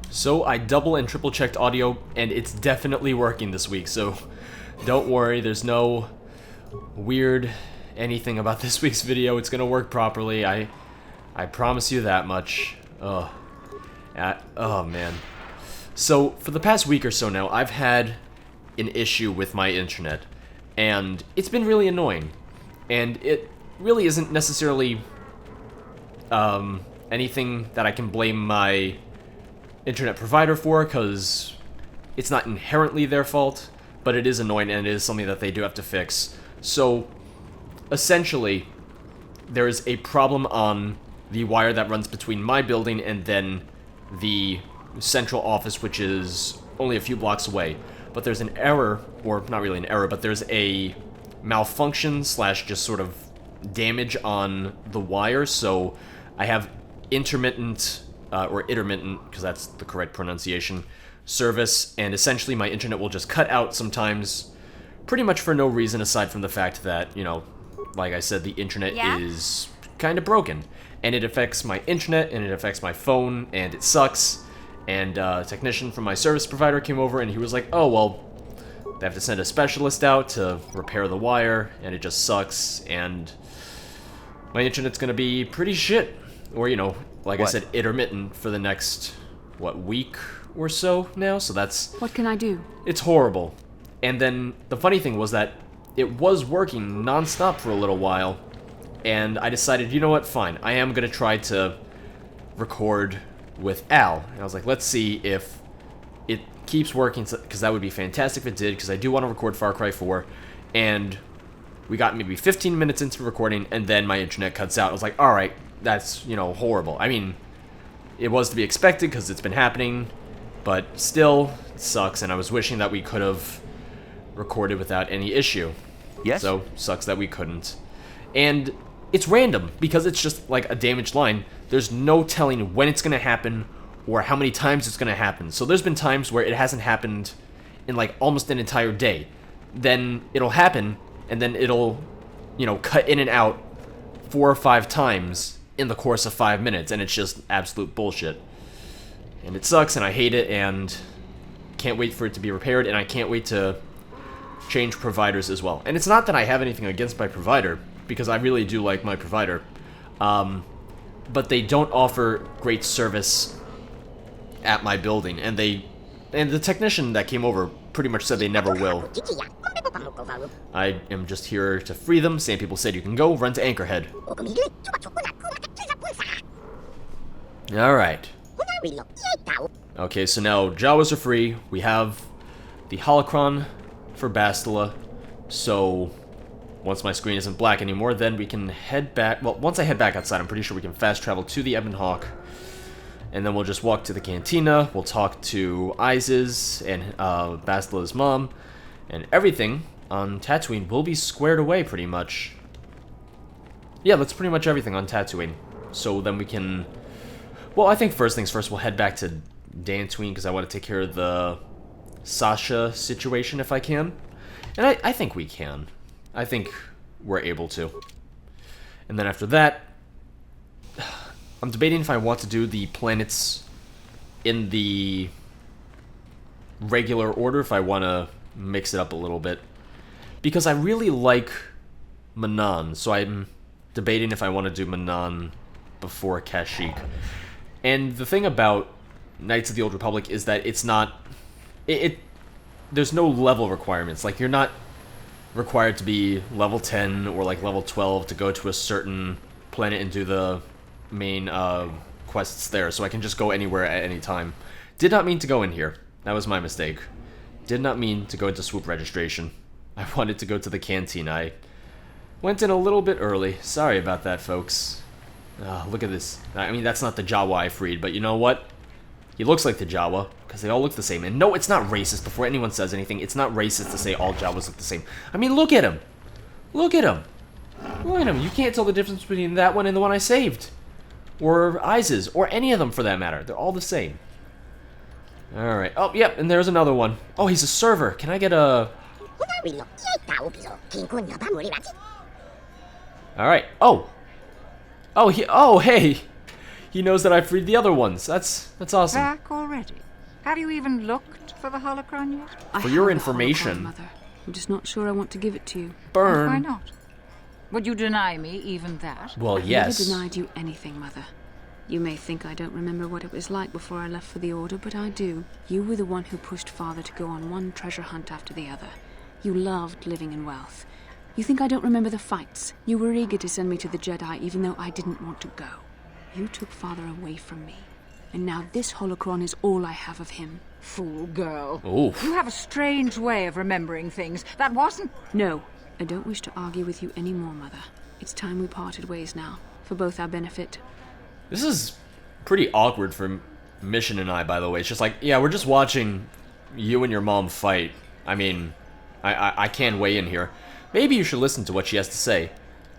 So I double and triple checked audio, and it's definitely working this week, so don't worry, there's no weird anything about this week's video. It's gonna work properly, I promise you that much. Oh man. So, for the past week or so now, I've had an issue with my internet, and it's been really annoying. And it really isn't necessarily anything that I can blame my internet provider for, because it's not inherently their fault, but it is annoying and it is something that they do have to fix. So, essentially, there is a problem on the wire that runs between my building and then the central office, which is only a few blocks away. But there's an error, or not really an error, but there's a malfunction slash just sort of damage on the wire, so I have intermittent, or intermittent, because that's the correct pronunciation, service, and essentially my internet will just cut out sometimes, pretty much for no reason aside from the fact that, you know, like I said, the internet is kind of broken. And it affects my internet, and it affects my phone, and it sucks. And a technician from my service provider came over, and he was like, oh, well, they have to send a specialist out to repair the wire, and it just sucks, and my internet's gonna be pretty shit. Or, you know, like I said, intermittent for the next, what, week or so now? So that's... What can I do? It's horrible. And then the funny thing was that it was working non-stop for a little while, and I decided, you know what, fine, I am gonna try to record with Al. And I was like, let's see if it keeps working, because that would be fantastic if it did, because I do want to record Far Cry 4, and we got maybe 15 minutes into recording, and then my internet cuts out. I was like, alright, that's, you know, horrible. I mean, it was to be expected, because it's been happening, but still, it sucks, and I was wishing that we could have recorded without any issue. Yes? So, sucks that we couldn't. And it's random, because it's just like a damaged line. There's no telling when it's going to happen or how many times it's going to happen. So there's been times where it hasn't happened in like almost an entire day. Then it'll happen, and then it'll, you know, cut in and out 4 or 5 times in the course of 5 minutes, and it's just absolute bullshit. And it sucks, and I hate it, and can't wait for it to be repaired, and I can't wait to change providers as well. And it's not that I have anything against my provider, because I really do like my provider. But they don't offer great service at my building, and the technician that came over pretty much said they never will. I am just here to free them. Same people said you can go, run to Anchorhead. Alright. Okay, so now Jawas are free. We have the holocron for Bastila, so once my screen isn't black anymore, then we can head back. Well, once I head back outside, I'm pretty sure we can fast travel to the Ebon Hawk, and then we'll just walk to the cantina. We'll talk to Isis and Bastila's mom, and everything on Tatooine will be squared away pretty much. Yeah, that's pretty much everything on Tatooine. So then we can... Well, I think first things first, we'll head back to Dantooine, because I want to take care of the Sasha situation if I can. And I think we can. I think we're able to. And then after that, I'm debating if I want to do the planets in the regular order, if I want to mix it up a little bit. Because I really like Manan, so I'm debating if I want to do Manan before Kashyyyk. And the thing about Knights of the Old Republic is that it's not... there's no level requirements. Like, you're not required to be level 10 or like level 12 to go to a certain planet and do the main quests there, so I can just go anywhere at any time. Did not mean to go in here. That was my mistake. Did not mean to go into swoop registration. I wanted to go to the canteen. I went in a little bit early. Sorry about that, folks. Look at this. I mean, that's not the Jawa I freed, but you know what? He looks like the Jawa, because they all look the same. And no, it's not racist. Before anyone says anything, it's not racist to say all Jawas look the same. I mean, look at him. Look at him. Look at him. You can't tell the difference between that one and the one I saved. Or Isis, or any of them for that matter. They're all the same. Alright. Oh, yep, and there's another one. Oh, he's a server. Can I get a... Alright. Oh! Oh, hey! he knows that I freed the other ones. That's awesome. Back already? Have you even looked for the holocron yet? For your have the information. holocron, Mother. I'm just not sure I want to give it to you. Burn. Why not? Would you deny me even that? Well, yes. I've never denied you anything, Mother. You may think I don't remember what it was like before I left for the Order, but I do. You were the one who pushed Father to go on one treasure hunt after the other. You loved living in wealth. You think I don't remember the fights? You were eager to send me to the Jedi even though I didn't want to go. You took Father away from me. And now this holocron is all I have of him. Fool girl. Oof. You have a strange way of remembering things. That wasn't... No, I don't wish to argue with you anymore, Mother. It's time we parted ways now, for both our benefit. This is pretty awkward for Mission and I, by the way. It's just like, yeah, we're just watching you and your mom fight. I mean, I can't weigh in here. Maybe you should listen to what she has to say.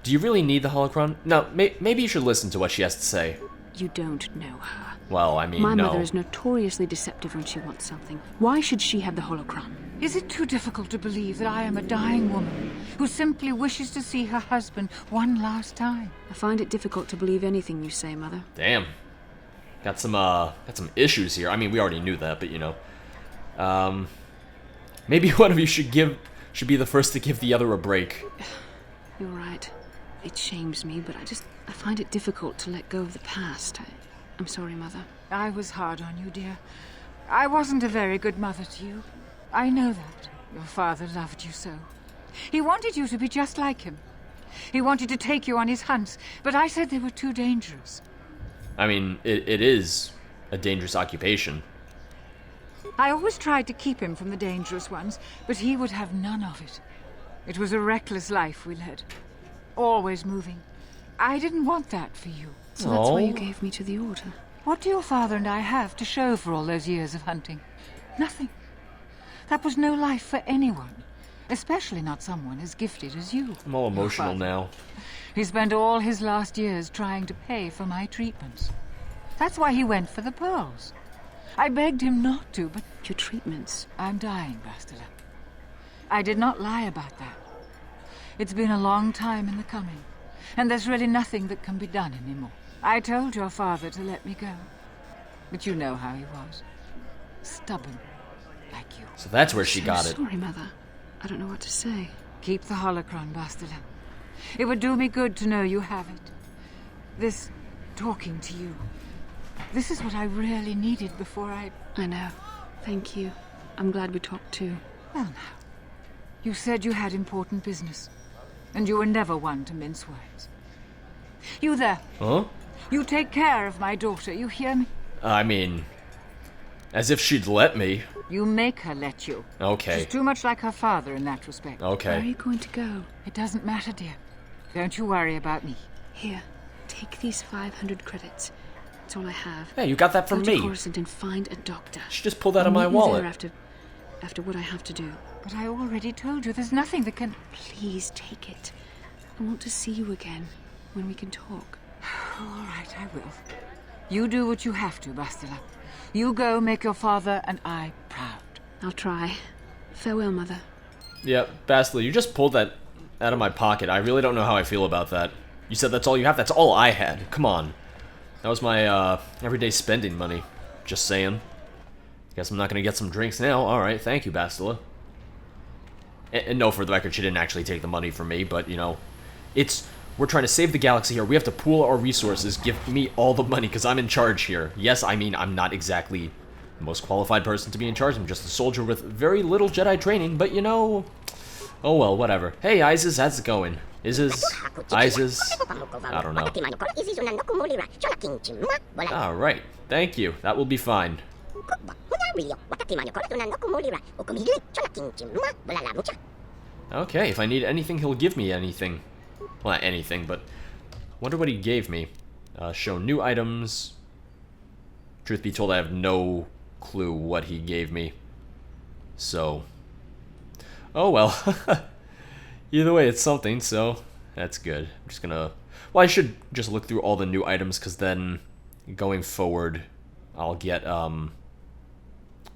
Do you really need the holocron? No, maybe you should listen to what she has to say. You don't know her. Well, I mean, My no. mother is notoriously deceptive when she wants something. Why should she have the holocron? Is it too difficult to believe that I am a dying woman who simply wishes to see her husband one last time? I find it difficult to believe anything you say, Mother. Damn. Got some issues here. I mean, we already knew that, but you know. Maybe one of you should be the first to give the other a break. You're right. It shames me, but I find it difficult to let go of the past. I'm sorry, Mother. I was hard on you, dear. I wasn't a very good mother to you. I know that. Your father loved you so. He wanted you to be just like him. He wanted to take you on his hunts, but I said they were too dangerous. I mean, it is a dangerous occupation. I always tried to keep him from the dangerous ones, but he would have none of it. It was a reckless life we led. Always moving. I didn't want that for you. So that's why you gave me to the Order. What do your father and I have to show for all those years of hunting? Nothing. That was no life for anyone, especially not someone as gifted as you. I'm all emotional now. He spent all his last years trying to pay for my treatments. That's why he went for the pearls. I begged him not to, but... Your treatments. I'm dying, Bastila. I did not lie about that. It's been a long time in the coming, and there's really nothing that can be done anymore. I told your father to let me go, but you know how he was. Stubborn, like you. So that's where she got it. Sorry, Mother. I don't know what to say. Keep the holocron, Bastila. It would do me good to know you have it. This talking to you. This is what I really needed before I know. Thank you. I'm glad we talked too. Well now, you said you had important business, and you were never one to mince words. You there. Huh? You take care of my daughter, you hear me? I mean, as if she'd let me. You make her let you. Okay. She's too much like her father in that respect. Where are Okay. you going to go? It doesn't matter, dear. Don't you worry about me. Here, take these 500 credits. That's all I have. Hey, you got that from Go to me. Coruscant and find a doctor. She just pulled that out I'll of my meet you wallet. there after what I have to do. But I already told you there's nothing that can... Please take it. I want to see you again when we can talk. All right, I will. You do what you have to, Bastila. You go make your father and I proud. I'll try. Farewell, Mother. Yeah, Bastila, you just pulled that out of my pocket. I really don't know how I feel about that. You said that's all you have? That's all I had. Come on. That was my everyday spending money. Just saying. Guess I'm not gonna get some drinks now. Alright, thank you, Bastila. And no, for the record, she didn't actually take the money from me, but, you know, we're trying to save the galaxy here. We have to pool our resources. Give me all the money, because I'm in charge here. Yes, I mean, I'm not exactly the most qualified person to be in charge. I'm just a soldier with very little Jedi training, but, you know... Oh, well, whatever. Hey, Isis, how's it going? Isis? Isis? I don't know. Alright, thank you. That will be fine. Okay, if I need anything, he'll give me anything. Well, not anything, but... wonder what he gave me. Show new items. Truth be told, I have no clue what he gave me. So... oh, well. Either way, it's something, so... that's good. I'm just gonna... well, I should just look through all the new items, because then... going forward, I'll get,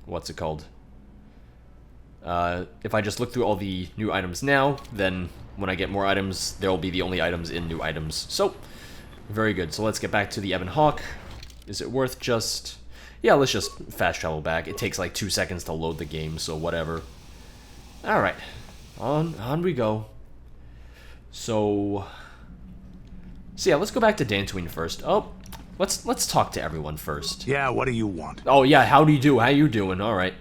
what's it called? If I just look through all the new items now, then when I get more items, they'll be the only items in new items. So, very good. So let's get back to the Ebon Hawk. is it worth just... Yeah, let's just fast travel back. It takes like 2 seconds to load the game, so whatever. Alright, on we go. So yeah, let's go back to Dantooine first. Oh, let's talk to everyone first. Yeah, what do you want? Oh yeah, how do you do? How you doing? Alright.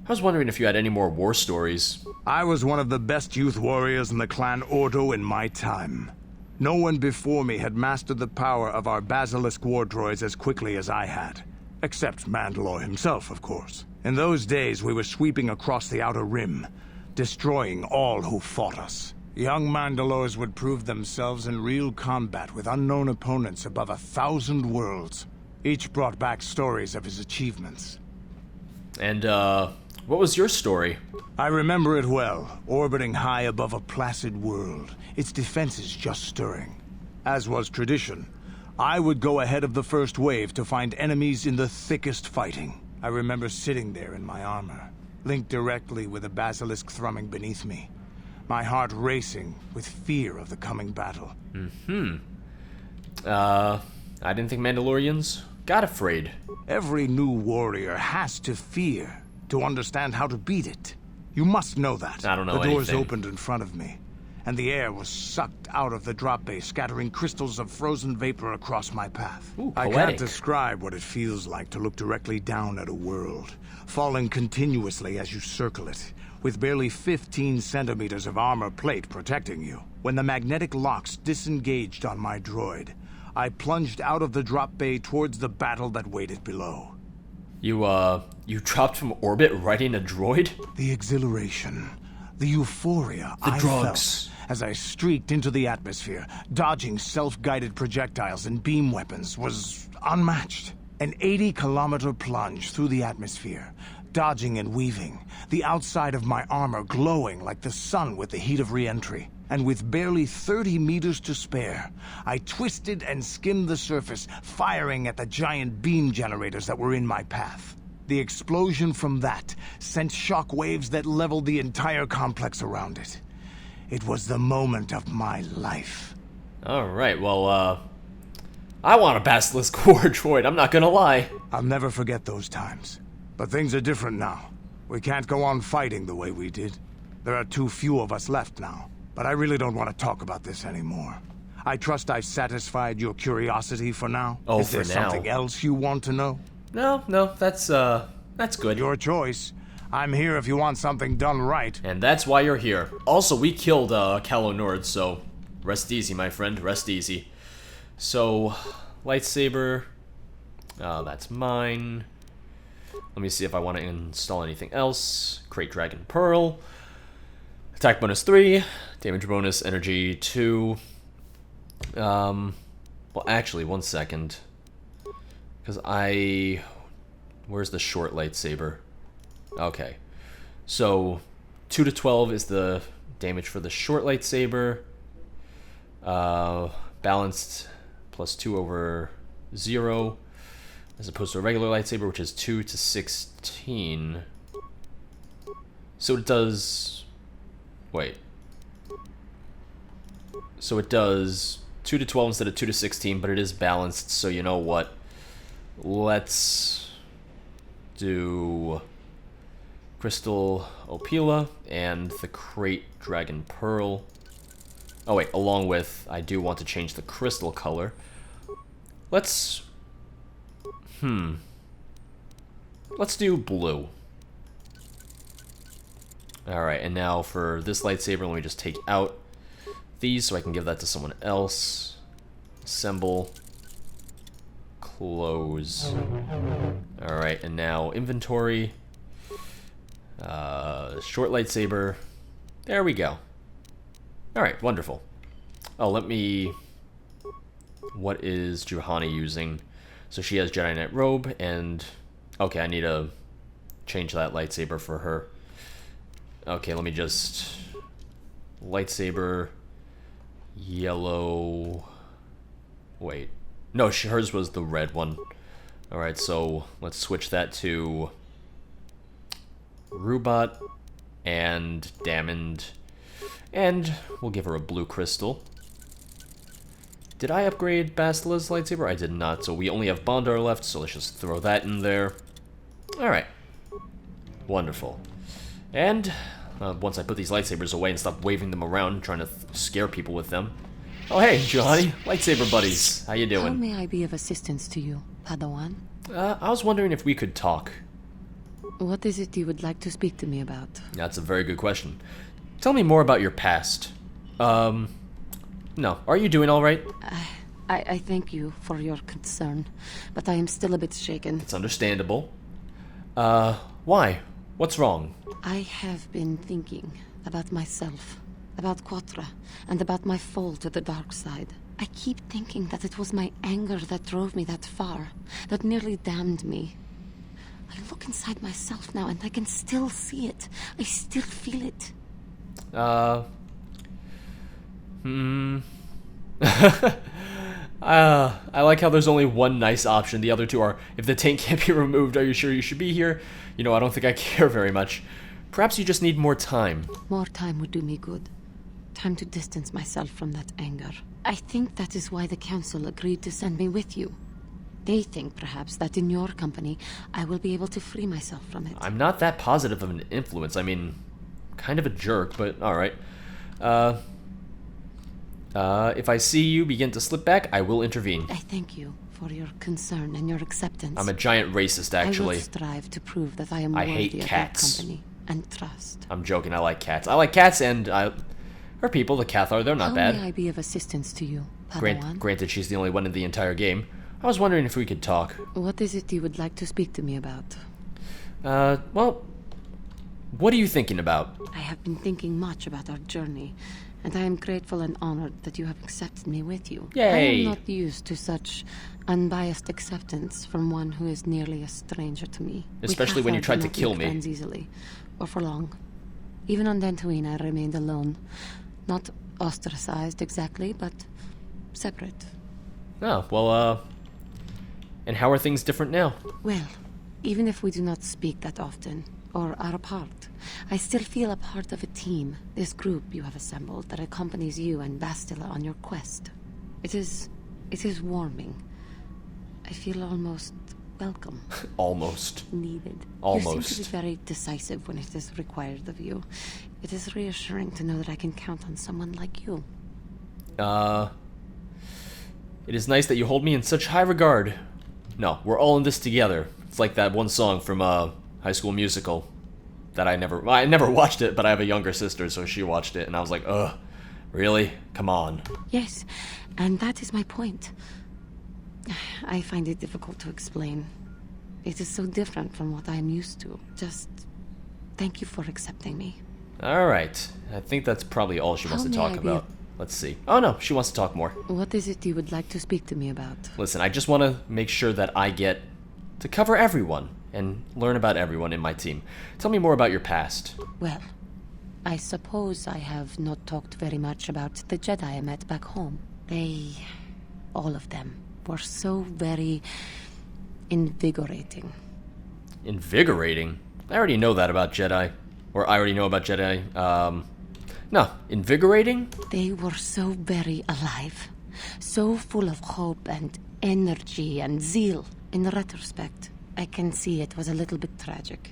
I was wondering if you had any more war stories. I was one of the best youth warriors in the clan Ordo in my time. No one before me had mastered the power of our basilisk war droids as quickly as I had. Except Mandalore himself, of course. In those days, we were sweeping across the Outer Rim, destroying all who fought us. Young Mandalores would prove themselves in real combat with unknown opponents above 1,000 worlds. Each brought back stories of his achievements. And, what was your story? I remember it well, orbiting high above a placid world, its defenses just stirring. As was tradition, I would go ahead of the first wave to find enemies in the thickest fighting. I remember sitting there in my armor, linked directly with a basilisk thrumming beneath me, my heart racing with fear of the coming battle. I didn't think Mandalorians got afraid. Every new warrior has to fear to understand how to beat it. You must know that. I don't know The doors anything. opened in front of me, and the air was sucked out of the drop bay, scattering crystals of frozen vapor across my path. Ooh, I poetic. can't describe what it feels like to look directly down at a world, falling continuously as you circle it, with barely 15 centimeters of armor plate protecting you. When the magnetic locks disengaged on my droid, I plunged out of the drop bay towards the battle that waited below. You dropped from orbit right in a droid? The exhilaration, the euphoria I drugs. felt as I streaked into the atmosphere, dodging self-guided projectiles and beam weapons, was unmatched. An 80-kilometer plunge through the atmosphere, dodging and weaving, the outside of my armor glowing like the sun with the heat of re-entry. And with barely 30 meters to spare, I twisted and skimmed the surface, firing at the giant beam generators that were in my path. The explosion from that sent shock waves that leveled the entire complex around it. It was the moment of my life. Alright, well, I want a Basilisk War droid, I'm not gonna lie. I'll never forget those times. But things are different now. We can't go on fighting the way we did. There are too few of us left now. But I really don't want to talk about this anymore. I trust I've satisfied your curiosity for now. Oh, Is there for now. something else you want to know? No, that's good. Your choice. I'm here if you want something done right. And that's why you're here. Also, we killed, Calo Nord, so rest easy, my friend, rest easy. So, lightsaber, that's mine. Let me see if I want to install anything else. Crate Dragon Pearl. Attack bonus 3, damage bonus, energy 2. Well, actually, 1 second. Because where's the short lightsaber? Okay. So, 2 to 12 is the damage for the short lightsaber. Balanced plus 2 over 0. As opposed to a regular lightsaber, which is 2 to 16. So it does... Wait. So it does 2 to 12 instead of 2 to 16, but it is balanced, so you know what? Let's do Crystal Opila and the Crate Dragon Pearl. Oh wait, along with, I do want to change the crystal color. Let's do blue. Alright, and now for this lightsaber, let me just take out these so I can give that to someone else. Assemble. Close. Alright, and now inventory. Short lightsaber. There we go. Alright, wonderful. Oh, what is Juhani using? So she has Jedi Knight robe, and... Okay, I need to change that lightsaber for her. Okay, let me just... Lightsaber... Yellow... Wait. No, hers was the red one. Alright, so let's switch that to... Rubat and Damned. And we'll give her a blue crystal. Did I upgrade Bastila's lightsaber? I did not, so we only have Bondar left, so let's just throw that in there. Alright. Wonderful. And once I put these lightsabers away and stop waving them around, trying to scare people with them. Oh hey, Johnny, lightsaber buddies. How you doing? How may I be of assistance to you, Padawan? I was wondering if we could talk. What is it you would like to speak to me about? That's a very good question. Tell me more about your past. No. Are you doing alright? I thank you for your concern, but I am still a bit shaken. It's understandable. Why? What's wrong? I have been thinking about myself, about KotOR, and about my fall to the dark side. I keep thinking that it was my anger that drove me that far, that nearly damned me. I look inside myself now and I can still see it. I still feel it. I like how there's only one nice option. The other two are, if the tank can't be removed, are you sure you should be here? You know, I don't think I care very much. Perhaps you just need more time. More time would do me good. Time to distance myself from that anger. I think that is why the council agreed to send me with you. They think, perhaps, that in your company, I will be able to free myself from it. I'm not that positive of an influence. I mean, kind of a jerk, but alright. If I see you begin to slip back, I will intervene. I thank you for your concern and your acceptance. I'm a giant racist, actually. I will strive to prove that I am I worthy hate of your cats. company and trust. I'm joking, I like cats. I like cats and her people, the KotOR, they're not bad. How may I be of assistance to you, Padawan? Granted, she's the only one in the entire game. I was wondering if we could talk. What is it you would like to speak to me about? Well, what are you thinking about? I have been thinking much about our journey, and I am grateful and honored that you have accepted me with you. Yay! I am not used to such unbiased acceptance from one who is nearly a stranger to me. Especially when you tried to kill me. Friends easily, or for long. Even on Dantooine, I remained alone. Not ostracized exactly, but separate. Oh, well, and how are things different now? Well, even if we do not speak that often, or are apart, I still feel a part of a team, this group you have assembled that accompanies you and Bastila on your quest. It is warming. I feel almost welcome. Almost. Needed. Almost. You seem to be very decisive when it is required of you. It is reassuring to know that I can count on someone like you. It is nice that you hold me in such high regard. No, we're all in this together. It's like that one song from High School Musical that I never watched it, but I have a younger sister, so she watched it, and I was like, ugh, really? Come on. Yes, and that is my point. I find it difficult to explain. It is so different from what I am used to. Just thank you for accepting me. Alright, I think that's probably all she wants to How talk may I be about. Let's see. Oh no, she wants to talk more. What is it you would like to speak to me about? Listen, I just want to make sure that I get to cover everyone and learn about everyone in my team. Tell me more about your past. Well, I suppose I have not talked very much about the Jedi I met back home. They, all of them, were so very invigorating. Invigorating? I already know that about Jedi. Or I already know about Jedi. No, invigorating? They were so very alive. So full of hope and energy and zeal. In retrospect, I can see it was a little bit tragic.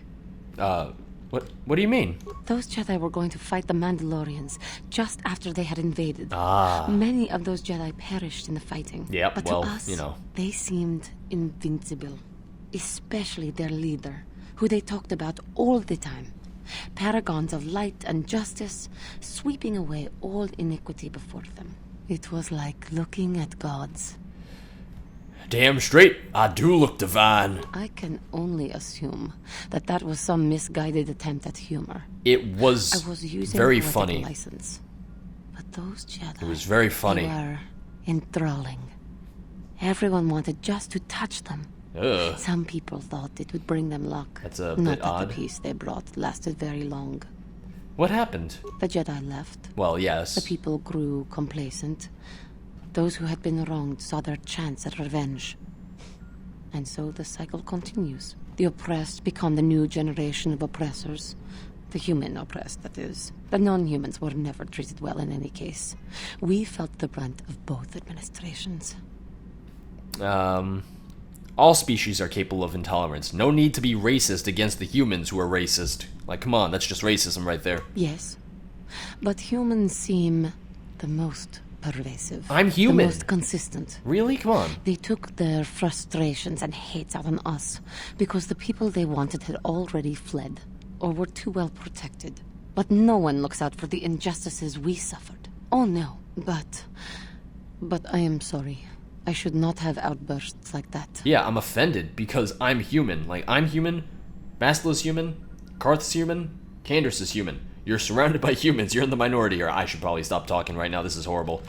What do you mean? Those Jedi were going to fight the Mandalorians just after they had invaded. Ah. Many of those Jedi perished in the fighting. Yep, but well, to us, you know. they seemed invincible. Especially their leader, who they talked about all the time. Paragons of light and justice, sweeping away all iniquity before them. It was like looking at gods. Damn straight, I do look divine. I can only assume that that was some misguided attempt at humor. It was, I was using very poetical funny. license. But those Jedi... It was very funny. They were enthralling. Everyone wanted just to touch them. Ugh. Some people thought it would bring them luck. That's a Not bit that odd. the peace they brought lasted very long. What happened? The Jedi left. Well, yes. The people grew complacent. Those who had been wronged saw their chance at revenge. And so the cycle continues. The oppressed become the new generation of oppressors. The human oppressed, that is. The non-humans were never treated well in any case. We felt the brunt of both administrations. All species are capable of intolerance. No need to be racist against the humans who are racist. Like, come on, that's just racism right there. Yes. But humans seem the most pervasive. I'm human. The most consistent. Really? Come on. They took their frustrations and hates out on us because the people they wanted had already fled or were too well protected. But no one looks out for the injustices we suffered. Oh no. But I am sorry. I should not have outbursts like that. Yeah, I'm offended because I'm human. Like, I'm human, Bastila's human, Karth's human, Candace is human. You're surrounded by humans, you're in the minority, or I should probably stop talking right now, this is horrible.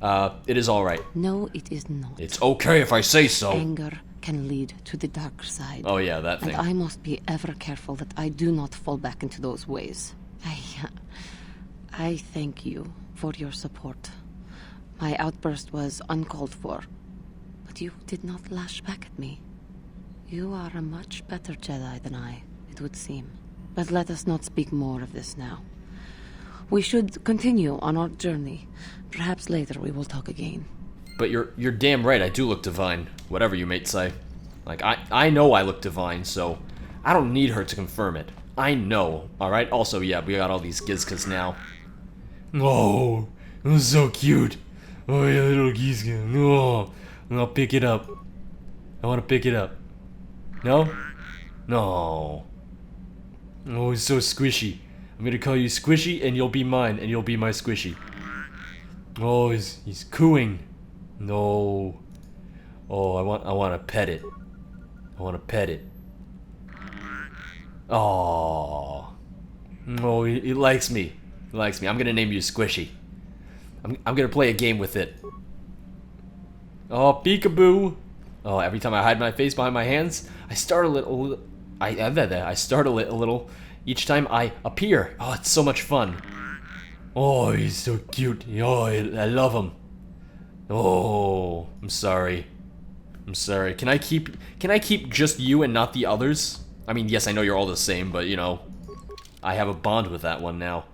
It is alright. No, it is not. It's okay if I say so. Anger can lead to the dark side. Oh yeah, that thing. And I must be ever careful that I do not fall back into those ways. I thank you for your support. My outburst was uncalled for, but you did not lash back at me. You are a much better Jedi than I, it would seem. But let us not speak more of this now. We should continue on our journey. Perhaps later we will talk again. But you're damn right, I do look divine, whatever you may say. Like, I know I look divine, so I don't need her to confirm it. I know, alright? Also, yeah, we got all these Gizkas now. Oh, that's so cute. Oh, yeah, little Gizka. Oh, I'll pick it up. I want to pick it up. No? No. Oh, he's so squishy. I'm gonna call you Squishy, and you'll be mine, and you'll be my Squishy. Oh, he's cooing. No. Oh, I want to pet it. I want to pet it. Oh. No, he likes me. He likes me. I'm gonna name you Squishy. I'm gonna play a game with it. Oh, peekaboo. Oh, every time I hide my face behind my hands, I startle it a little. I startle it a little each time I appear. Oh, it's so much fun. Oh, he's so cute. Oh, I love him. Oh, I'm sorry. I'm sorry. Can I keep just you and not the others? I mean, yes, I know you're all the same, but you know, I have a bond with that one now.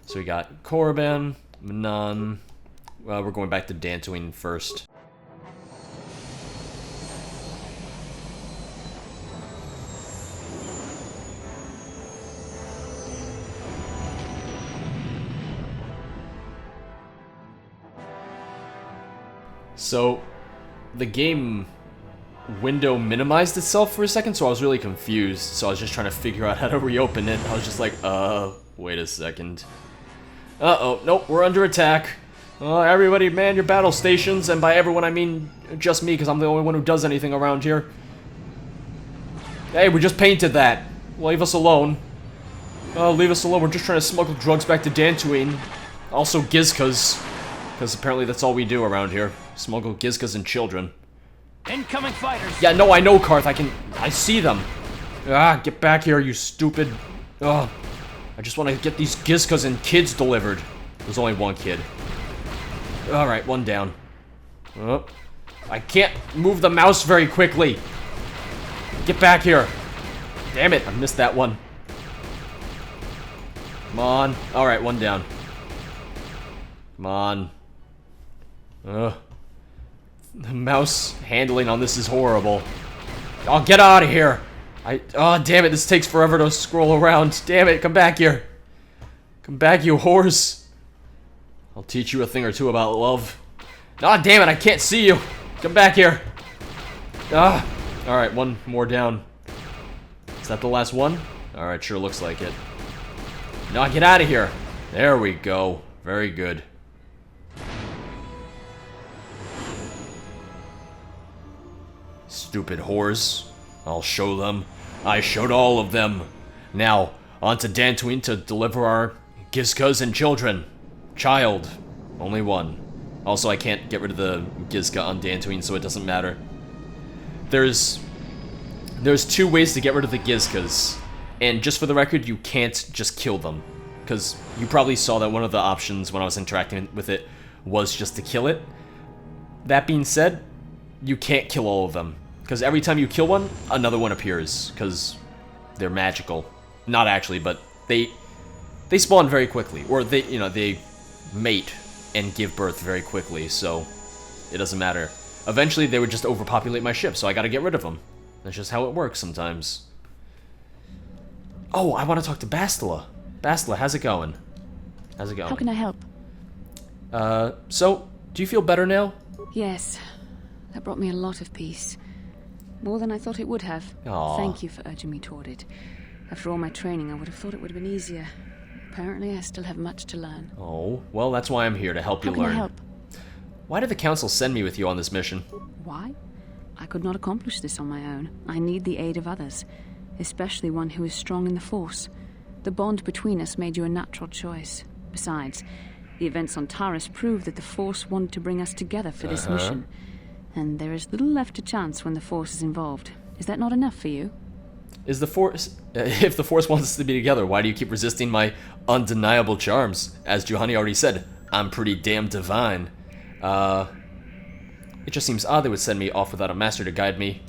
So we got Korriban, Manon. Well, we're going back to Dantooine first. So, the game window minimized itself for a second, so I was really confused. So I was just trying to figure out how to reopen it. I was just like, wait a second. Uh-oh, nope, we're under attack. Everybody man your battle stations, and by everyone I mean just me, because I'm the only one who does anything around here. Hey, we just painted that. Leave us alone. Leave us alone, we're just trying to smuggle drugs back to Dantooine. Also Gizkas, because apparently that's all we do around here. Smuggle Gizkas and children. Incoming fighters. Yeah, no, I know, Karth. I see them. Ah, get back here, you stupid. Ugh. I just want to get these Gizkas and kids delivered. There's only one kid. Alright, one down. Oh. I can't move the mouse very quickly. Get back here. Damn it, I missed that one. Come on. Alright, one down. Come on. Ugh. The mouse handling on this is horrible. Oh, get out of here! Oh, damn it, this takes forever to scroll around. Damn it, come back here. Come back, you horse. I'll teach you a thing or two about love. Ah, damn it, I can't see you. Come back here. Ah. Alright, one more down. Is that the last one? Alright, sure looks like it. No, get out of here. There we go. Very good. Stupid whores. I'll show them. I showed all of them. Now, on to Dantooine to deliver our Gizkas and children. Child. Only one. Also, I can't get rid of the Gizka on Dantooine, so it doesn't matter. There's two ways to get rid of the Gizkas. And just for the record, you can't just kill them. Because you probably saw that one of the options when I was interacting with it was just to kill it. That being said, you can't kill all of them. Because every time you kill one, another one appears. Because they're magical. Not actually, but They spawn very quickly, or they mate and give birth very quickly, so it doesn't matter. Eventually, they would just overpopulate my ship, so I gotta get rid of them. That's just how it works sometimes. Oh, I want to talk to Bastila. Bastila, how's it going? How's it going? How can I help? So, do you feel better now? Yes. That brought me a lot of peace. More than I thought it would have. Aw. Thank you for urging me toward it. After all my training, I would have thought it would have been easier. Apparently, I still have much to learn. Oh, well, that's why I'm here, to help you learn. How can I help? Why did the Council send me with you on this mission? Why? I could not accomplish this on my own. I need the aid of others, especially one who is strong in the Force. The bond between us made you a natural choice. Besides, the events on Taris prove that the Force wanted to bring us together for this mission. And there is little left to chance when the Force is involved. Is that not enough for you? Is the Force... if the Force wants us to be together, why do you keep resisting my undeniable charms? As Juhani already said, I'm pretty damn divine. It just seems odd they would send me off without a master to guide me.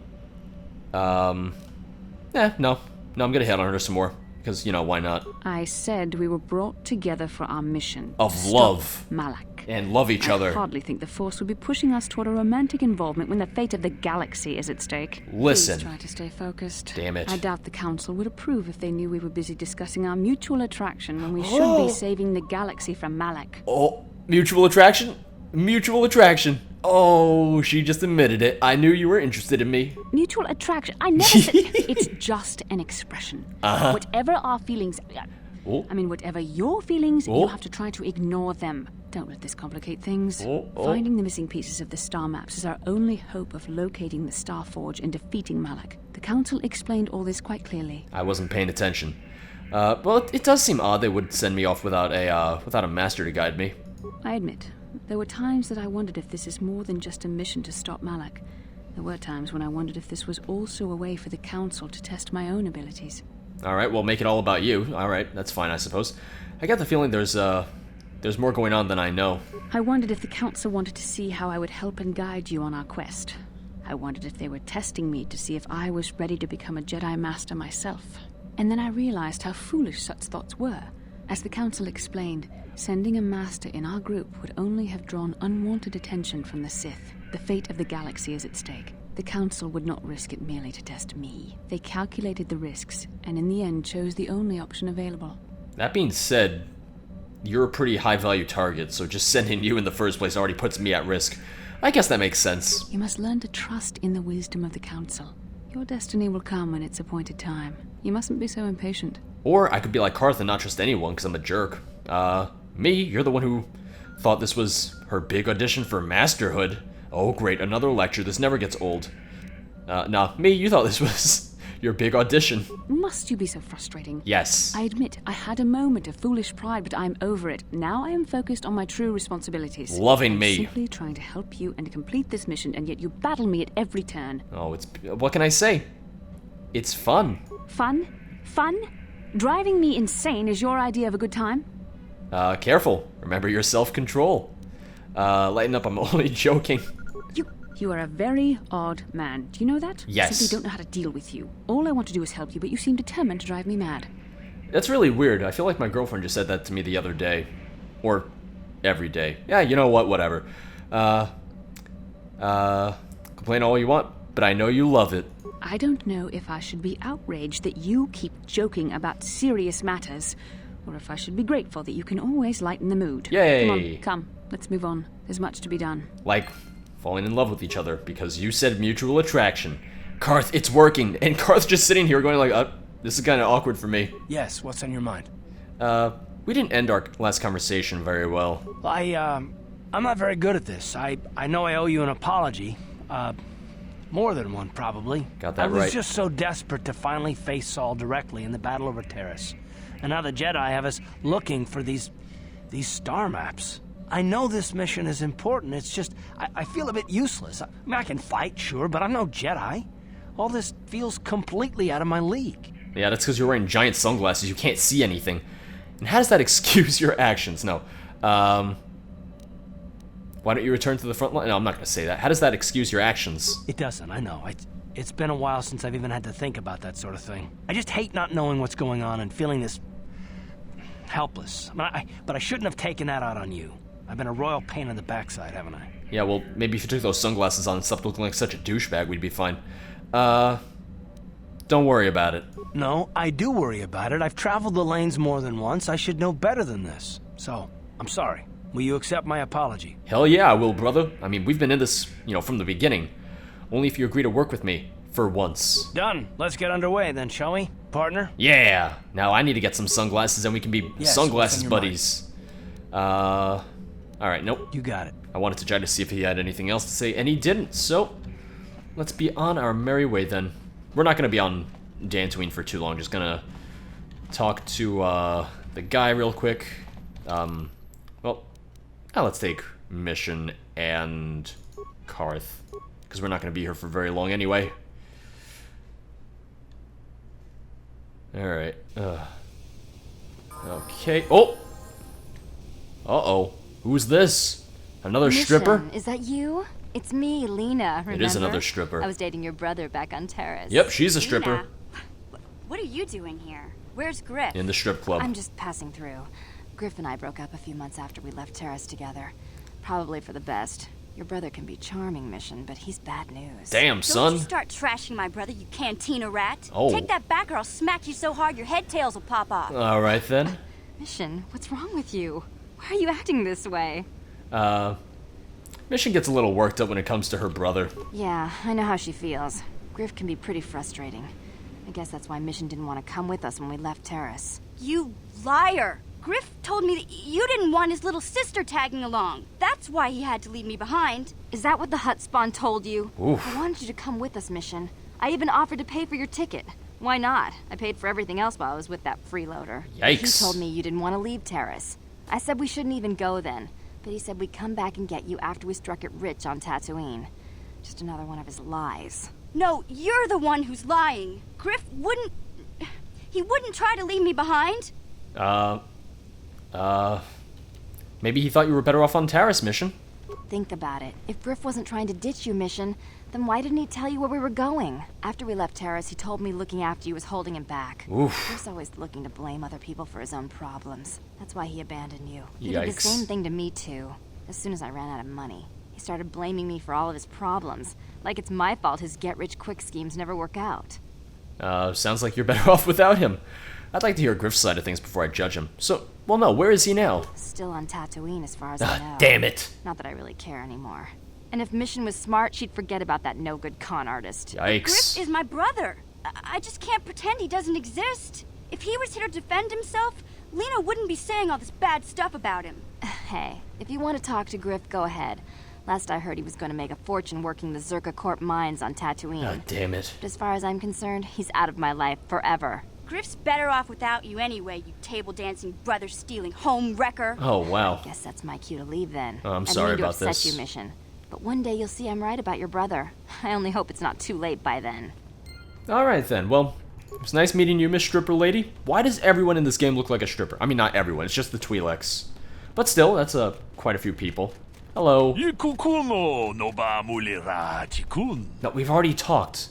No, I'm gonna hit on her some more. Because, why not? I said we were brought together for our mission. Of to stop love. Malak. And love each other. I hardly think the Force would be pushing us toward a romantic involvement when the fate of the galaxy is at stake. Listen. Please try to stay focused. Damn it. I doubt the Council would approve if they knew we were busy discussing our mutual attraction when we should be saving the galaxy from Malak. Oh, mutual attraction? Mutual attraction. Oh, she just admitted it. I knew you were interested in me. Mutual attraction? I never said... It's just an expression. Whatever our feelings... whatever your feelings, you have to try to ignore them. Don't let this complicate things. Finding the missing pieces of the star maps is our only hope of locating the Star Forge and defeating Malak. The Council explained all this quite clearly. I wasn't paying attention. Well, it does seem odd they would send me off without a master to guide me. I admit, there were times that I wondered if this is more than just a mission to stop Malak. There were times when I wondered if this was also a way for the Council to test my own abilities. Alright, well, make it all about you. Alright, that's fine, I suppose. I got the feeling there's more going on than I know. I wondered if the Council wanted to see how I would help and guide you on our quest. I wondered if they were testing me to see if I was ready to become a Jedi Master myself. And then I realized how foolish such thoughts were. As the Council explained, sending a Master in our group would only have drawn unwanted attention from the Sith. The fate of the galaxy is at stake. The Council would not risk it merely to test me. They calculated the risks, and in the end chose the only option available. That being said, you're a pretty high-value target, so just sending you in the first place already puts me at risk. I guess that makes sense. You must learn to trust in the wisdom of the Council. Your destiny will come when it's appointed time. You mustn't be so impatient. Or I could be like Karth and not trust anyone because I'm a jerk. Me, you're the one who thought this was her big audition for masterhood. Oh great, another lecture, this never gets old. Nah, me, you thought this was your big audition. Must you be so frustrating? Yes. I admit, I had a moment of foolish pride, but I'm over it. Now I am focused on my true responsibilities. Loving I'm me. Simply trying to help you and complete this mission, and yet you battle me at every turn. Oh, what can I say? It's fun. Fun? Fun? Driving me insane is your idea of a good time? Careful. Remember your self-control. Lighten up, I'm only joking. You are a very odd man. Do you know that? Yes. I simply don't know how to deal with you. All I want to do is help you, but you seem determined to drive me mad. That's really weird. I feel like my girlfriend just said that to me the other day. Or every day. Yeah, you know what? Whatever. Complain all you want, but I know you love it. I don't know if I should be outraged that you keep joking about serious matters, or if I should be grateful that you can always lighten the mood. Yay! Come, let's move on. There's much to be done. Like falling in love with each other because you said mutual attraction. Karth, it's working, and Karth's just sitting here going like, this is kind of awkward for me. Yes, what's on your mind? We didn't end our last conversation very well. I'm not very good at this. I know I owe you an apology. More than one, probably. Got that right. right. I was just so desperate to finally face Saul directly in the battle over Taris. And now the Jedi have us looking for these star maps. I know this mission is important, it's just, I feel a bit useless. I mean, I can fight, sure, but I'm no Jedi. All this feels completely out of my league. Yeah, that's because you're wearing giant sunglasses, you can't see anything. And how does that excuse your actions? No. Why don't you return to the front line? No, I'm not going to say that. How does that excuse your actions? It doesn't, I know. It's been a while since I've even had to think about that sort of thing. I just hate not knowing what's going on and feeling this helpless. But I shouldn't have taken that out on you. I've been a royal pain in the backside, haven't I? Yeah, well, maybe if you took those sunglasses on and stopped looking like such a douchebag, we'd be fine. Don't worry about it. No, I do worry about it. I've traveled the lanes more than once. I should know better than this. So, I'm sorry. Will you accept my apology? Hell yeah, I will, brother. I mean, we've been in this, from the beginning. Only if you agree to work with me. For once. Done. Let's get underway then, shall we, partner? Yeah! Now I need to get some sunglasses and we can be sunglasses buddies. Alright, nope. You got it. I wanted to try to see if he had anything else to say, and he didn't, so let's be on our merry way then. We're not gonna be on Dantooine for too long, just gonna talk to the guy real quick. Let's take Mission and Karth, because we're not gonna be here for very long anyway. Alright. Okay. Oh! Uh-oh. Who's this? Another Mission, stripper? Is that you? It's me, Lena, remember? It is another stripper. I was dating your brother back on Terrace. Yep, she's a stripper. Lena, what are you doing here? Where's Griff? In the strip club. I'm just passing through. Griff and I broke up a few months after we left Terrace together. Probably for the best. Your brother can be charming, Mission, but he's bad news. Damn, son. Don't you start trashing my brother, you cantina rat. Oh. Take that back or I'll smack you so hard your head tails will pop off. Alright then. Mission, what's wrong with you? Why are you acting this way? Mission gets a little worked up when it comes to her brother. Yeah, I know how she feels. Griff can be pretty frustrating. I guess that's why Mission didn't want to come with us when we left Terrace. You liar! Griff told me that you didn't want his little sister tagging along. That's why he had to leave me behind. Is that what the hut spawn told you? Oof. I wanted you to come with us, Mission. I even offered to pay for your ticket. Why not? I paid for everything else while I was with that freeloader. Yikes. He told me you didn't want to leave Terrace. I said we shouldn't even go then, but he said we'd come back and get you after we struck it rich on Tatooine. Just another one of his lies. No, you're the one who's lying. Griff wouldn't... He wouldn't try to leave me behind. Maybe he thought you were better off on Terrace, Mission. Think about it. If Griff wasn't trying to ditch you, Mission, then why didn't he tell you where we were going? After we left Terrace, he told me looking after you was holding him back. Oof. Griff's always looking to blame other people for his own problems. That's why he abandoned you. He did the Yikes. same thing to me, too. As soon as I ran out of money, he started blaming me for all of his problems. Like it's my fault his get-rich-quick schemes never work out. Sounds like you're better off without him. I'd like to hear Griff's side of things before I judge him. So, well, no, where is he now? Still on Tatooine, as far as I know. Damn it. Not that I really care anymore. And if Mission was smart, she'd forget about that no-good con artist. Yikes. Griff is my brother. I just can't pretend he doesn't exist. If he was here to defend himself, Lena wouldn't be saying all this bad stuff about him. Hey, if you want to talk to Griff, go ahead. Last I heard, he was going to make a fortune working the Zerka Corp mines on Tatooine. Oh, damn it. But as far as I'm concerned, he's out of my life forever. Griff's better off without you anyway, you table-dancing, brother-stealing home wrecker. Oh, wow. Guess that's my cue to leave then. Oh, I'm I didn't sorry mean to about upset this. you, Mission. But one day you'll see I'm right about your brother. I only hope it's not too late by then. Alright then, well, it's nice meeting you, Miss Stripper Lady. Why does everyone in this game look like a stripper? I mean, not everyone, it's just the Twi'leks. But still, that's quite a few people. Hello. No, we've already talked.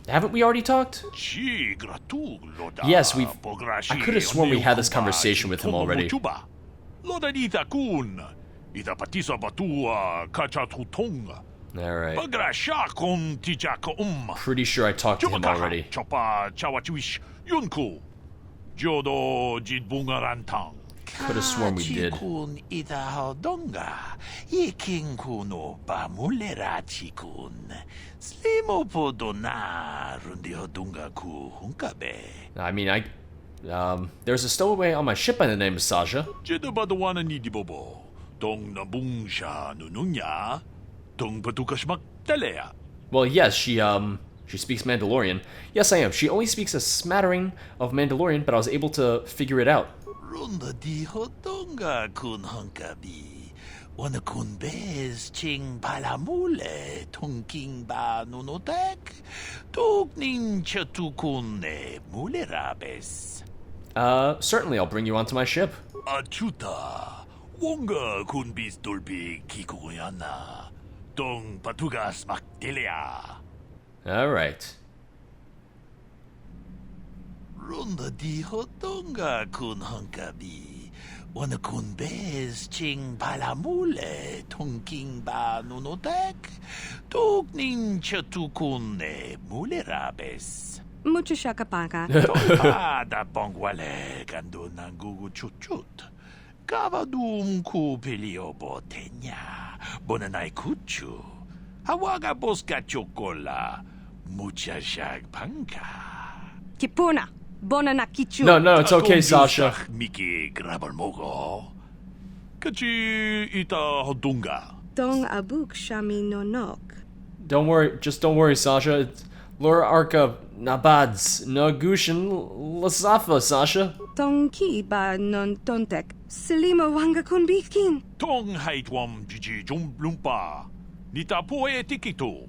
Haven't we already talked? Yes, we've... I could have sworn we had this conversation with him already. Alright. Pretty sure I talked to him already. Could have sworn we did. I mean, there's a stowaway on my ship by the name of Sasha. Well, yes, she speaks Mandalorian. Yes, I am. She only speaks a smattering of Mandalorian, but I was able to figure it out. Certainly, I'll bring you onto my ship. Alright. Runda di hotonga kun hunkabi. Wana kun bez ching palamule tonking ba nunotek. Tugning chatukune mulerabes. Mucho shakapaka. Tolpada pongwale kando nangugu chuchut. Kavadum ku peliobo tenya. Bonanai kuchu. Hawaga boska chokola. Mucha shag panka. Kipuna. Bonana kichu. No, it's okay, Sasha. Miki grabal mogo. Kachi ita hodunga. Dong abuk shami no nok. Don't worry, Sasha. It's Lura Arca Nabads Nagushin Lasafa, Sasha. Tong ki ba non tontek. Selima wanga kun bikin. Tong haitwam jiji jumblumpa. Nita poe tikito.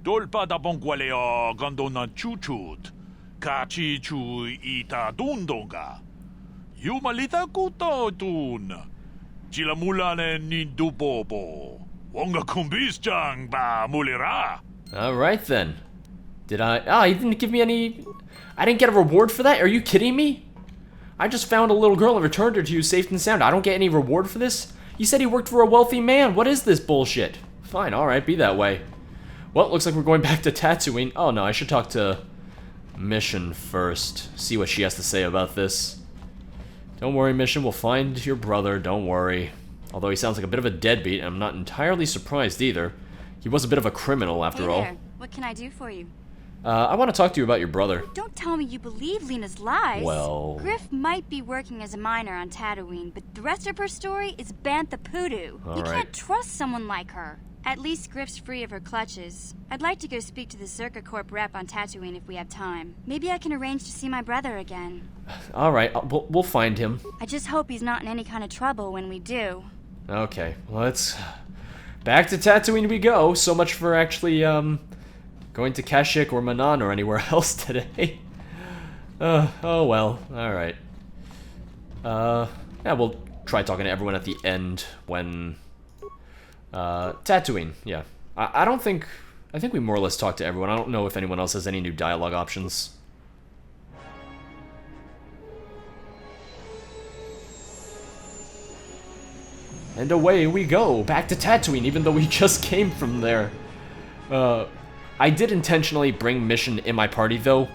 Dolpa da bongwalea gandona chuchut. Kachi chu ita dundonga. Yumalita kuto tun. Chilamulane ni dubobo. Wonga kumbis jang ba mulira. Alright then. Did I... Ah, he didn't give me any... I didn't get a reward for that? Are you kidding me? I just found a little girl and returned her to you safe and sound. I don't get any reward for this? You said he worked for a wealthy man. What is this bullshit? Fine, alright, be that way. Well, looks like we're going back to Tatooine. Oh no, I should talk to Mission first. See what she has to say about this. Don't worry, Mission, we'll find your brother, don't worry. Although he sounds like a bit of a deadbeat, and I'm not entirely surprised either. He was a bit of a criminal, after all. Hey there. What can I do for you? I want to talk to you about your brother. Don't tell me you believe Lena's lies. Well... Griff might be working as a miner on Tatooine, but the rest of her story is Bantha Poodoo. You can't trust someone like her. At least Griff's free of her clutches. I'd like to go speak to the Circa Corp rep on Tatooine if we have time. Maybe I can arrange to see my brother again. Alright, we'll find him. I just hope he's not in any kind of trouble when we do. Okay, let's... Back to Tatooine we go. So much for actually, going to Kashyyyk or Manan or anywhere else today. Oh well, alright. Yeah, we'll try talking to everyone at the end when... Tatooine, yeah. I don't think... I think we more or less talked to everyone. I don't know if anyone else has any new dialogue options. And away we go, back to Tatooine, even though we just came from there. I did intentionally bring Mission in my party, though,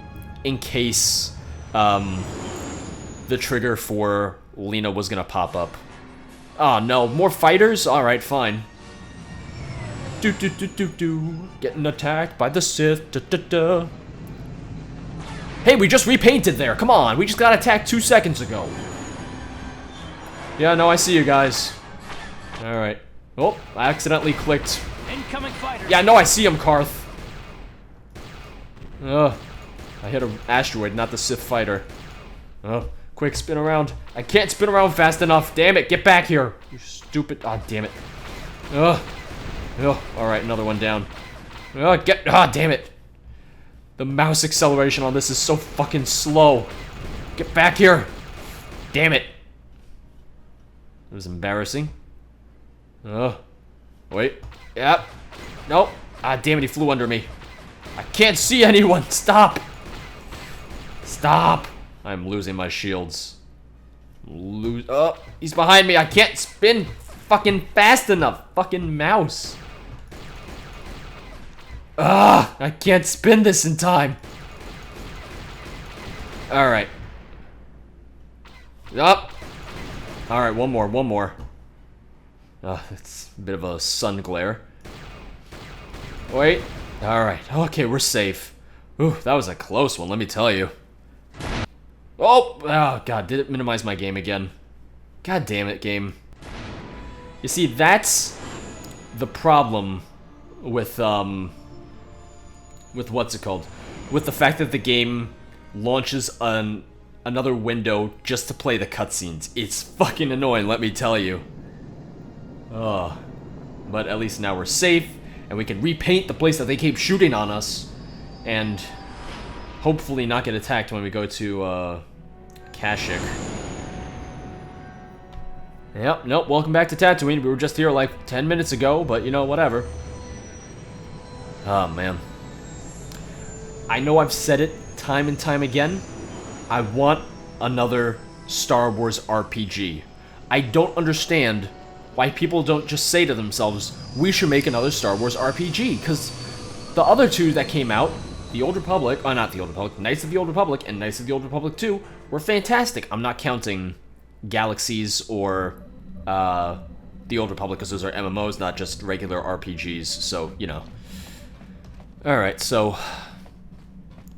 in case, the trigger for Lena was gonna pop up. Oh, no, more fighters? Alright, fine. Getting attacked by the Sith, Hey, we just repainted there, come on, we just got attacked 2 seconds ago. Yeah, no, I see you guys. Alright. Oh, I accidentally clicked. Incoming fighter. Yeah, no, I see him, Karth. Ugh. I hit an asteroid, not the Sith fighter. Oh, quick, spin around. I can't spin around fast enough. Damn it, get back here. You stupid. Ah, oh, damn it. Ugh. Ugh. Alright, another one down. Ugh, damn it. The mouse acceleration on this is so fucking slow. Get back here. Damn it. It was embarrassing. Wait. Yep. Nope. Ah, damn it, he flew under me. I can't see anyone. Stop. Stop. I'm losing my shields. Oh, he's behind me. I can't spin fucking fast enough. Fucking mouse. Ah, I can't spin this in time. Alright. Up. Alright, one more. It's a bit of a sun glare. Wait. Alright. Okay, we're safe. Ooh, that was a close one, let me tell you. Oh, God, did it minimize my game again? God damn it, game. You see, that's the problem with what's it called? With the fact that the game launches another window just to play the cutscenes. It's fucking annoying, let me tell you. But at least now we're safe, and we can repaint the place that they keep shooting on us, and hopefully not get attacked when we go to, Kashyyyk. Yep, nope, welcome back to Tatooine. We were just here like 10 minutes ago, but you know, whatever. Oh, man. I know I've said it time and time again, I want another Star Wars RPG. I don't understand why people don't just say to themselves, we should make another Star Wars RPG, because the other two that came out, the Old Republic, not the Old Republic, Knights of the Old Republic and Knights of the Old Republic 2 were fantastic. I'm not counting Galaxies or the Old Republic, because those are MMOs, not just regular RPGs, so, you know. Alright, so,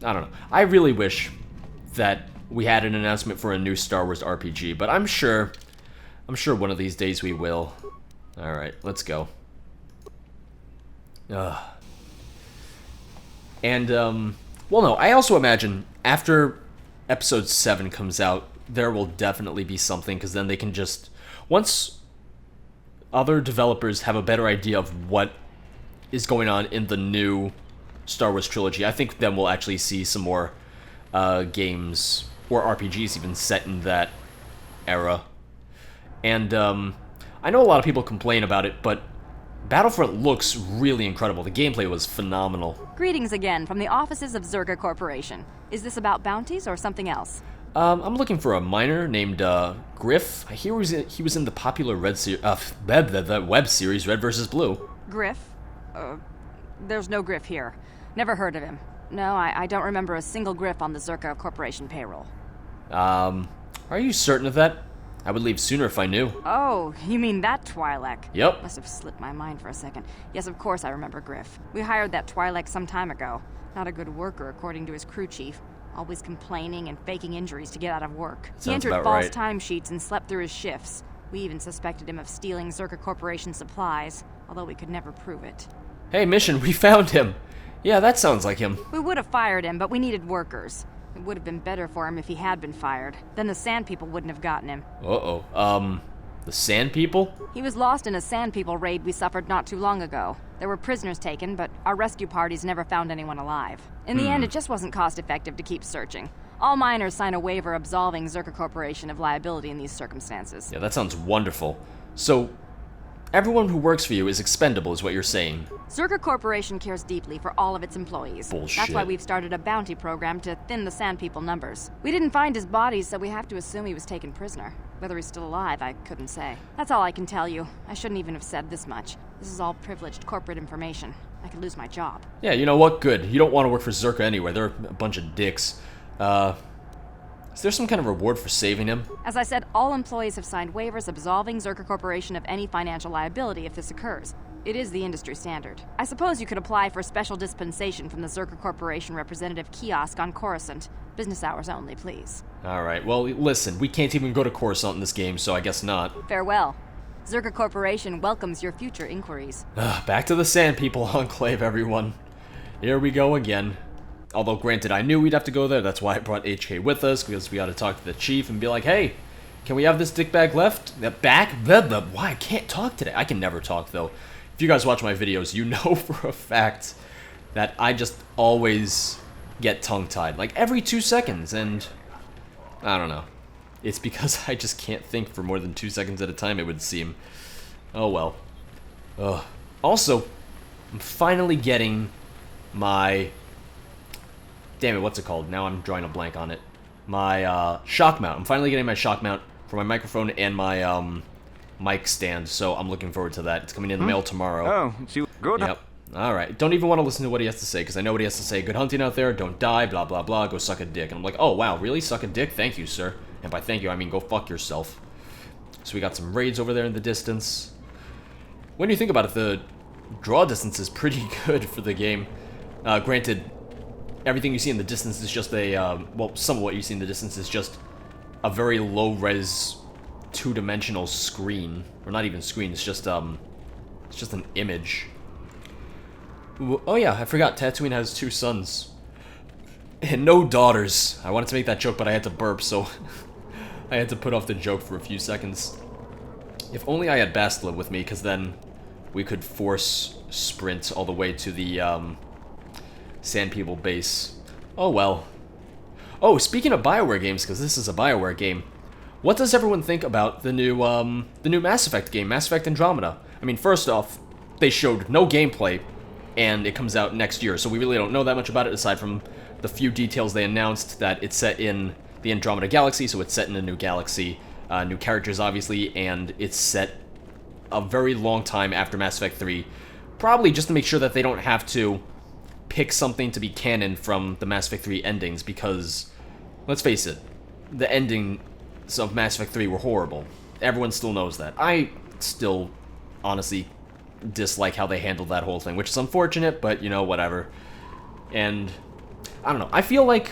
I don't know. I really wish that we had an announcement for a new Star Wars RPG, but I'm sure one of these days we will. Alright, let's go. And, well, no, I also imagine after Episode 7 comes out, there will definitely be something, because then they can just... Once other developers have a better idea of what is going on in the new Star Wars trilogy, I think then we'll actually see some more games, or RPGs even, set in that era. And, I know a lot of people complain about it, but Battlefront looks really incredible. The gameplay was phenomenal. Greetings again from the offices of Zerga Corporation. Is this about bounties or something else? I'm looking for a miner named Griff. I hear he was in the popular web series Red vs. Blue. Griff? There's no Griff here. Never heard of him. No, I don't remember a single Griff on the Zerga Corporation payroll. Are you certain of that? I would leave sooner if I knew. Oh, you mean that Twi'lek? Yep. Must have slipped my mind for a second. Yes, of course I remember Griff. We hired that Twi'lek some time ago. Not a good worker, according to his crew chief. Always complaining and faking injuries to get out of work. He entered false timesheets and slept through his shifts. We even suspected him of stealing Zerga Corporation supplies, although we could never prove it. Hey, Mission, we found him. Yeah, that sounds like him. We would have fired him, but we needed workers. It would have been better for him if he had been fired. Then the Sand People wouldn't have gotten him. The Sand People? He was lost in a Sand People raid we suffered not too long ago. There were prisoners taken, but our rescue parties never found anyone alive. In the end, it just wasn't cost-effective to keep searching. All miners sign a waiver absolving Zerga Corporation of liability in these circumstances. Yeah, that sounds wonderful. So, everyone who works for you is expendable, is what you're saying. Zerga Corporation cares deeply for all of its employees. Bullshit. That's why we've started a bounty program to thin the Sand People numbers. We didn't find his body, so we have to assume he was taken prisoner. Whether he's still alive, I couldn't say. That's all I can tell you. I shouldn't even have said this much. This is all privileged corporate information. I could lose my job. Yeah, you know what? Good. You don't want to work for Zerka anyway. They're a bunch of dicks. Is there some kind of reward for saving him? As I said, all employees have signed waivers absolving Zerka Corporation of any financial liability if this occurs. It is the industry standard. I suppose you could apply for special dispensation from the Zerka Corporation representative kiosk on Coruscant. Business hours only, please. Alright, well, listen, we can't even go to Coruscant in this game, so I guess not. Farewell. Zerka Corporation welcomes your future inquiries. Back to the Sand People Enclave, everyone. Here we go again. Although, granted, I knew we'd have to go there. That's why I brought HK with us, because we got to talk to the chief and be like, hey, can we have this dickbag left? Back? Why? I can't talk today. I can never talk, though. If you guys watch my videos, you know for a fact that I just always get tongue-tied. Like, every 2 seconds, and I don't know. It's because I just can't think for more than 2 seconds at a time, it would seem. Oh, well. Also, I'm finally getting my... Damn it, what's it called? Now I'm drawing a blank on it. My, shock mount. I'm finally getting my shock mount for my microphone and my, mic stand, so I'm looking forward to that. It's coming in the mail tomorrow. Oh, it's you. Good. Yep. Alright. Don't even want to listen to what he has to say, because I know what he has to say. Good hunting out there, don't die, blah, blah, blah, go suck a dick. And I'm like, oh, wow, really? Suck a dick? Thank you, sir. And by thank you, I mean go fuck yourself. So we got some raids over there in the distance. When you think about it, the draw distance is pretty good for the game. Granted, everything you see in the distance is just a, well, some of what you see in the distance is just a very low-res, two-dimensional screen. Or not even screen, it's just an image. Ooh, oh yeah, I forgot, Tatooine has 2 sons. And no daughters. I wanted to make that joke, but I had to burp, so I had to put off the joke for a few seconds. If only I had Bastila with me, because then we could force sprint all the way to the, Sand People base. Oh well. Oh, speaking of BioWare games, because this is a BioWare game, what does everyone think about the new Mass Effect game, Mass Effect Andromeda? I mean, first off, they showed no gameplay, and it comes out next year, so we really don't know that much about it, aside from the few details they announced, that it's set in the Andromeda Galaxy, so it's set in a new galaxy, new characters, obviously, and it's set a very long time after Mass Effect 3, probably just to make sure that they don't have to pick something to be canon from the Mass Effect 3 endings, because, let's face it, the endings of Mass Effect 3 were horrible. Everyone still knows that. I still, honestly, dislike how they handled that whole thing, which is unfortunate, but, you know, whatever. And, I don't know, I feel like...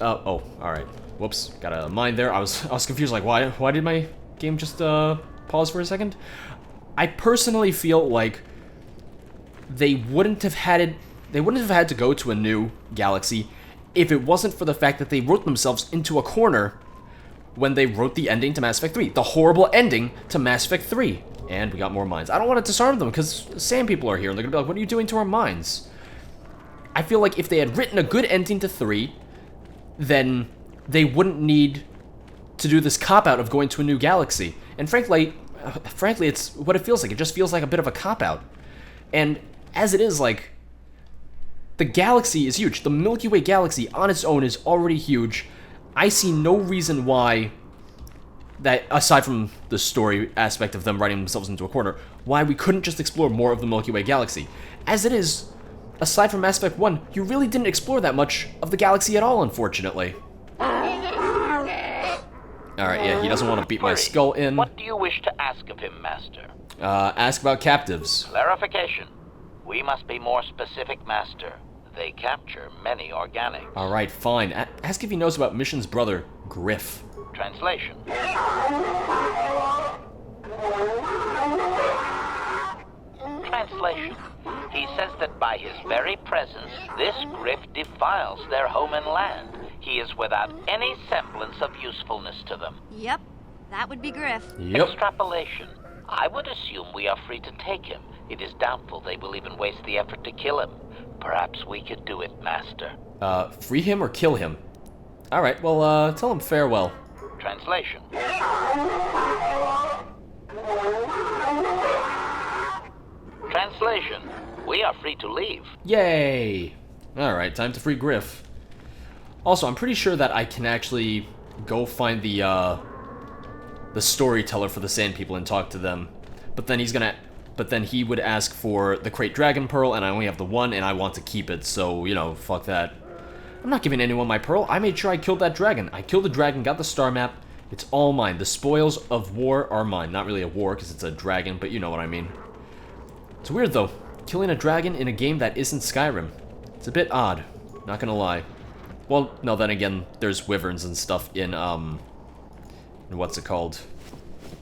oh, alright. Whoops, got a mind there. I was confused, like, why did my game just, pause for a second? I personally feel like they wouldn't have had to go to a new galaxy if it wasn't for the fact that they wrote themselves into a corner when they wrote the ending to Mass Effect 3. The horrible ending to Mass Effect 3. And we got more mines. I don't want to disarm them, because sand people are here, and they're going to be like, what are you doing to our mines? I feel like if they had written a good ending to 3, then they wouldn't need to do this cop-out of going to a new galaxy. And frankly, it's what it feels like. It just feels like a bit of a cop-out. And as it is, like, the galaxy is huge. The Milky Way galaxy on its own is already huge. I see no reason why that, aside from the story aspect of them writing themselves into a corner, why we couldn't just explore more of the Milky Way galaxy. As it is, aside from Mass Effect 1, you really didn't explore that much of the galaxy at all, unfortunately. Alright, yeah, he doesn't want to beat my skull in. What do you wish to ask of him, Master? Ask about captives. Clarification. We must be more specific, Master. They capture many organics. Alright, fine. Ask if he knows about Mission's brother, Griff. Translation. Translation. He says that by his very presence, this Griff defiles their home and land. He is without any semblance of usefulness to them. Yep, that would be Griff. Yep. Extrapolation. I would assume we are free to take him. It is doubtful they will even waste the effort to kill him. Perhaps we could do it, Master. Free him or kill him? Alright, well, tell him farewell. Translation. Translation. We are free to leave. Yay! Alright, time to free Griff. Also, I'm pretty sure that I can actually go find the storyteller for the Sand People and talk to them. But then he would ask for the Crate Dragon Pearl, and I only have the one, and I want to keep it, so, you know, fuck that. I'm not giving anyone my pearl. I made sure I killed that dragon. I killed the dragon, got the star map. It's all mine. The spoils of war are mine. Not really a war, because it's a dragon, but you know what I mean. It's weird, though. Killing a dragon in a game that isn't Skyrim. It's a bit odd. Not gonna lie. Well, no, then again, there's wyverns and stuff in what's it called?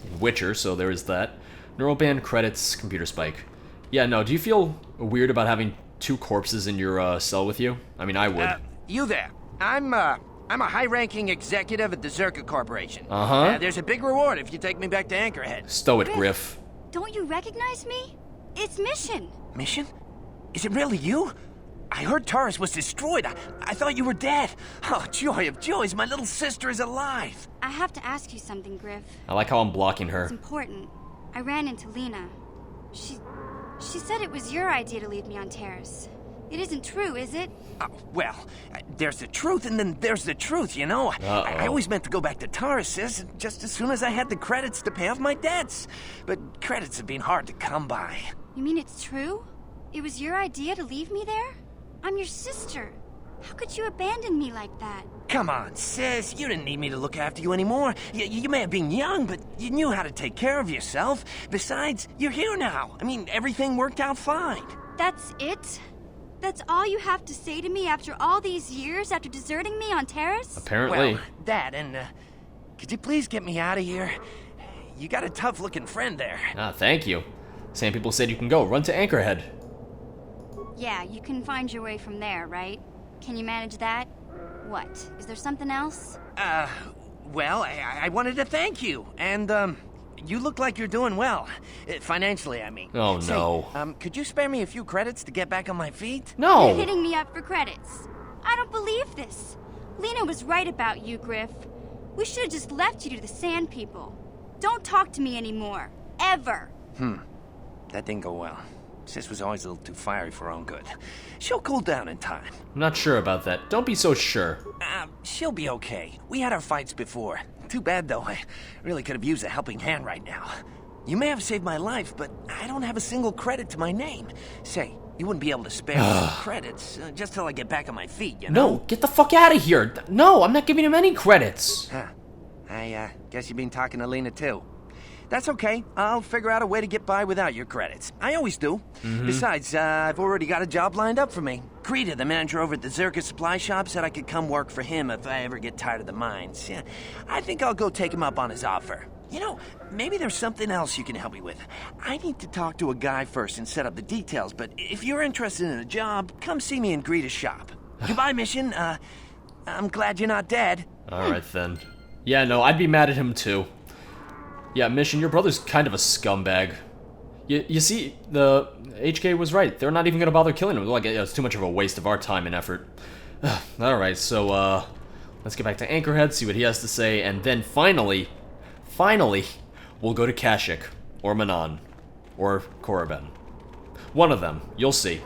In Witcher, so there is that. Neuralband, credits, computer spike. Yeah, no, do you feel weird about having two corpses in your cell with you? I mean, I would. You there. I'm a high-ranking executive at the Zerka Corporation. Uh-huh. There's a big reward if you take me back to Anchorhead. Stow it, Griff. Don't you recognize me? It's Mission. Mission? Is it really you? I heard Taurus was destroyed. I thought you were dead. Oh, joy of joys, my little sister is alive. I have to ask you something, Griff. I like how I'm blocking her. It's important. I ran into Lena. She said it was your idea to leave me on Terrace. It isn't true, is it? Well, there's the truth and then there's the truth, you know. I always meant to go back to Taurus just as soon as I had the credits to pay off my debts. But credits have been hard to come by. You mean it's true? It was your idea to leave me there? I'm your sister. How could you abandon me like that? Come on, sis. You didn't need me to look after you anymore. You may have been young, but you knew how to take care of yourself. Besides, you're here now. I mean, everything worked out fine. That's it? That's all you have to say to me after all these years, after deserting me on Terrace? Apparently. Well, that, and, could you please get me out of here? You got a tough-looking friend there. Thank you. Sand People said you can go. Run to Anchorhead. Yeah, you can find your way from there, right? Can you manage that? What? Is there something else? Well, I wanted to thank you, and, you look like you're doing well. Financially, I mean. Oh, no. Say, could you spare me a few credits to get back on my feet? No! You're hitting me up for credits. I don't believe this. Lena was right about you, Griff. We should have just left you to the Sand People. Don't talk to me anymore. Ever. That didn't go well. Sis was always a little too fiery for her own good. She'll cool down in time. I'm not sure about that. Don't be so sure. She'll be okay. We had our fights before. Too bad, though. I really could have used a helping hand right now. You may have saved my life, but I don't have a single credit to my name. Say, you wouldn't be able to spare me some credits, just till I get back on my feet, you know? No, get the fuck out of here. No, I'm not giving him any credits. Huh. I guess you've been talking to Lena, too. That's okay. I'll figure out a way to get by without your credits. I always do. Besides, I've already got a job lined up for me. Greta, the manager over at the Zerka supply shop, said I could come work for him if I ever get tired of the mines. Yeah, I think I'll go take him up on his offer. You know, maybe there's something else you can help me with. I need to talk to a guy first and set up the details, but if you're interested in a job, come see me in Greta's shop. Goodbye, Mission. I'm glad you're not dead. Alright then. Yeah, no, I'd be mad at him too. Yeah, Mission, your brother's kind of a scumbag. You see, the HK was right. They're not even gonna bother killing him. Like, it's too much of a waste of our time and effort. Alright, so, let's get back to Anchorhead, see what he has to say, and then finally, we'll go to Kashyyyk, or Manon, or Korriban. One of them, you'll see.